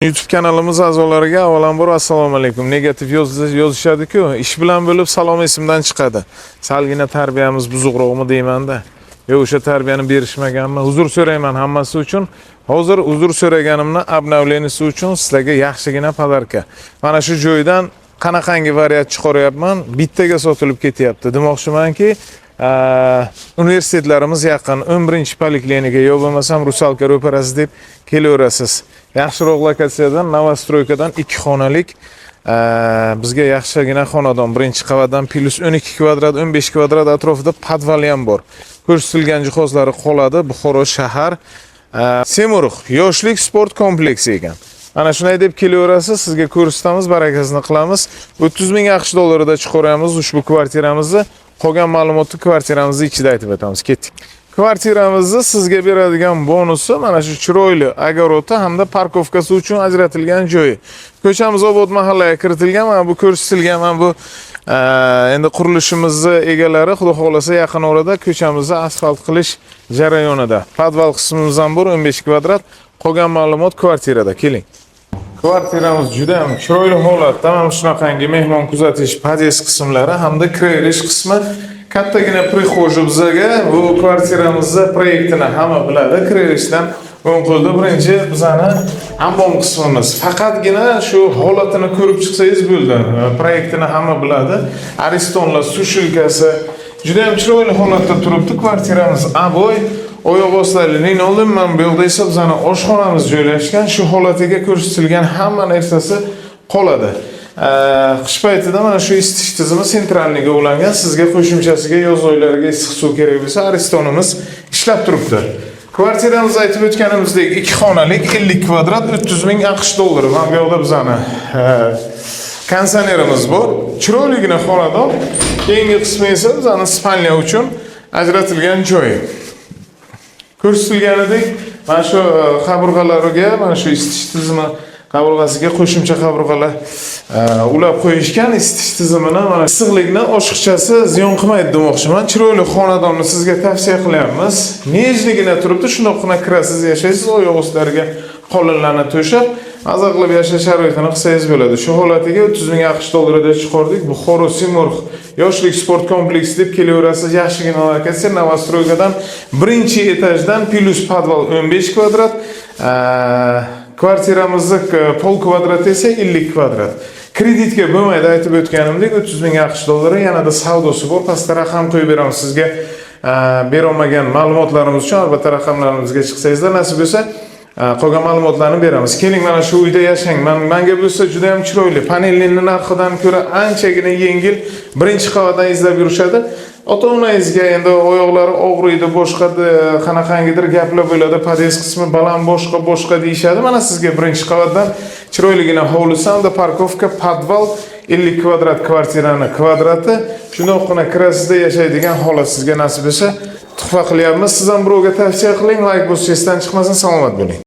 YouTube kanalimiz a'zolariga avvalambor assalomu alaykum. Negativ yozishadi-ku, ish bilan bo'lib salom esimdan chiqadi. Salgina tarbiyamiz buzuqroqmi deymanda. Yo'q, o'sha tarbiyani berishmaganman. Uzr so'rayman hammasi uchun. Hozir uzr so'raganimni obnovlenisi uchun sizlarga yaxshigina podarka. Mana shu joydan qanaqangi variant chiqaryapman, bittaga sotilib ketyapti. Demoqchimanki, universitetlarimiz yaqin, 11-poliklinika yo bo'lmasam Rusalka ro'parasi deb kelaverasiz. Yaxshiroq lokatsiyadan, Novostroykadan 2 xonalik bizga yaxshigina xonadon, birinchi qavatdan plus 12 kvadrat, 15 kvadrat atrofida podval ham bor. Ko'rsatilgan jihozlari qoladi. Buxoro shahar Semurux yoshlik sport kompleksi ekan. Ana shunday deb kelaverasiz, sizga ko'rsatamiz, barakasini qilamiz. 30 ming AQSh dollarida chiqaryapmiz ushbu kvartiramizni. Qolgan ma'lumotni kvartiramizni ichida aytib o'tamiz. Ketdik. Kvartiramizni sizga beradigan bonusi mana shu chiroyli огородda hamda parkovkasi uchun ajratilgan joyi. Ko'chamiz obod mahallaga kiritilgan, mana bu ko'rsatilgan, mana bu endi qurilishimizni egalari xudo xolasa yaqin orada ko'chamizni asfalt qilish jarayonida. Podval qismimiz ham bor, 15 kvadrat. Qolgan ma'lumot kvartirada. Keling. Kvartiramiz juda ham chiroyli holatda, mana shunaqangi mehmon kuzatish pod'ezd qismlari hamda kirilish qismi. Kattagina prixo'ja bizga bu kvartiramizni proyektini hamma biladi. Kirilishdan o'ng qo'lda birinchi bizani hammom qismimiz. Faqatgina shu holatini ko'rib chiqsangiz bo'ldi. Proyektini hamma biladi. Aristonlar sushilkasi juda ham chiroyli holatda turibdi. Kvartiramiz aboy, oyoq ostlari linoleum, mana bu yerda esa bizani oshxonamiz joylashgan. Shu holatiga ko'rsatilgan hamma narsasi qoladi. Qish paytida mana shu isitish tizimi sentralniga ulangan. Sizga qo'shimchasiga yoz oylariga issiq suv kerak bo'lsa, Aristonimiz ishlab turibdi. Kvartiramiz aytib o'tganimizdek 2 xonalik 50 kvadrat 30 ming AQSh dollari. Mana bu yerda bizani konditsionerimiz bor. Chiroyligina xonadon. Keyingi qismi esa bizani spalnya uchun ajratilgan joy. Ko'rsatilganidek, mana shu qabirg'alariga, mana shu isitish tizimi qabirg'asiga qo'shimcha qabirg'alar ulab qo'yishgan. Isitish tizimini mana issiqlikni oshiqchasi ziyon qilmaydi demoqchiman. Chiroyli xonadonni sizga tavsiya qilyapmiz. Nejligina turibdi, shundoqqina kirasiz, yashaysiz, oyoq ostlariga qo'llarni to'shab, maza qilib yashash sharoitini qilsangiz bo'ladi. Shu holatiga 30 ming AQSh dollarida chiqardik. Buxoro Semurux yoshlik sport kompleksi deb kelaverasiz. Yaxshigina lokatsiya, Novostroykadan 1-etajdan plus podval 15 kvadrat. Kvartiramizni pol kvadrati esa 50 kvadrat. Kreditga bo'lmaydi, aytib o'tganimdek 30 ming AQSh dollari, yanada savdosi bor. Pastda raqam qo'yib beramiz sizga. Bera olmagan ma'lumotlarimiz uchun albatta raqamlarimizga chiqsangizlar, nasib bo'lsa qolgan ma'lumotlarni beramiz. Keling, mana shu uyda yashang. Menga bo'lsa juda ham chiroyli. Panelning narxidan ko'ra anchagina yengil. Birinchi qavatdan izlab yurishadi. Ota-onangizga endi oyoqlari og'riydi, boshqa qanaqangidir gaplar bo'ladi, pod'ezd qismi baland boshqa deyishadi. Mana sizga birinchi qavatdan chiroyligina hovlisi hamda parkovka, podval, 50 kvadrat kvartirani kvadrati. Shundoqqina kirasizda yashaydigan holat sizga nasib etsa tuhfa qilyapmiz. Siz ham birovga tavsiya qiling, like bosishdan chiqmasin. Salomat bo'ling.